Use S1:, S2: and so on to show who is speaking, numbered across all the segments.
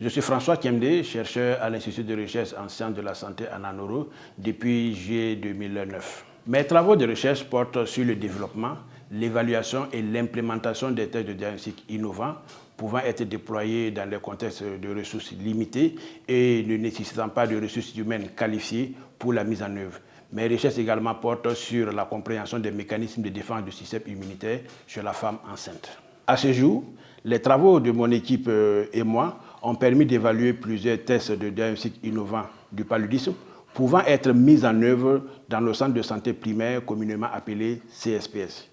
S1: Je suis François Kemdé, chercheur à l'Institut de recherche en sciences de la santé à Nanoro depuis juillet 2009. Mes travaux de recherche portent sur le développement, l'évaluation et l'implémentation des tests de diagnostic innovants pouvant être déployés dans des contextes de ressources limitées et ne nécessitant pas de ressources humaines qualifiées pour la mise en œuvre. Mes recherches également portent sur la compréhension des mécanismes de défense du système immunitaire chez la femme enceinte. À ce jour, les travaux de mon équipe et moi ont permis d'évaluer plusieurs tests de diagnostic innovants du paludisme pouvant être mis en œuvre dans le centre de santé primaire communément appelé CSPS.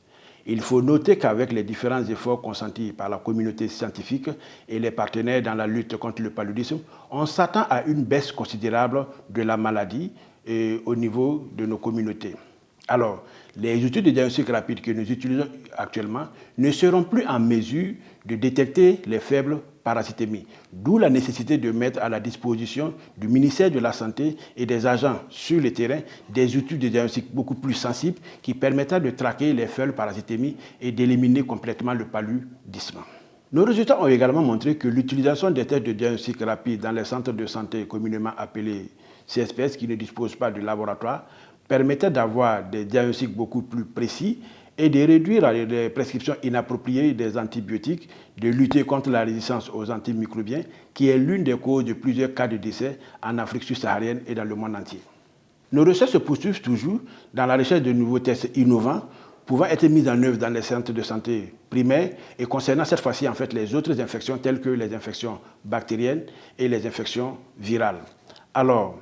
S1: Il faut noter qu'avec les différents efforts consentis par la communauté scientifique et les partenaires dans la lutte contre le paludisme, on s'attend à une baisse considérable de la maladie au niveau de nos communautés. Alors, les outils de diagnostic rapide que nous utilisons actuellement ne seront plus en mesure de détecter les faibles parasitémies, d'où la nécessité de mettre à la disposition du ministère de la Santé et des agents sur le terrain des outils de diagnostic beaucoup plus sensibles qui permettront de traquer les faibles parasitémies et d'éliminer complètement le paludisme. Nos résultats ont également montré que l'utilisation des tests de diagnostic rapide dans les centres de santé communément appelés CSPS qui ne disposent pas de laboratoire permettait d'avoir des diagnostics beaucoup plus précis et de réduire les prescriptions inappropriées des antibiotiques, de lutter contre la résistance aux antimicrobiens, qui est l'une des causes de plusieurs cas de décès en Afrique subsaharienne et dans le monde entier. Nos recherches se poursuivent toujours dans la recherche de nouveaux tests innovants pouvant être mis en œuvre dans les centres de santé primaires et concernant cette fois-ci en fait les autres infections telles que les infections bactériennes et les infections virales. Alors,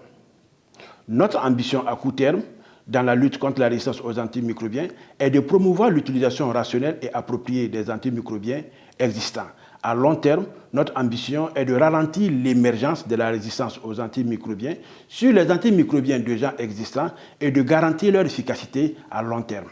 S1: notre ambition à court terme dans la lutte contre la résistance aux antimicrobiens est de promouvoir l'utilisation rationnelle et appropriée des antimicrobiens existants. À long terme, notre ambition est de ralentir l'émergence de la résistance aux antimicrobiens sur les antimicrobiens déjà existants et de garantir leur efficacité à long terme.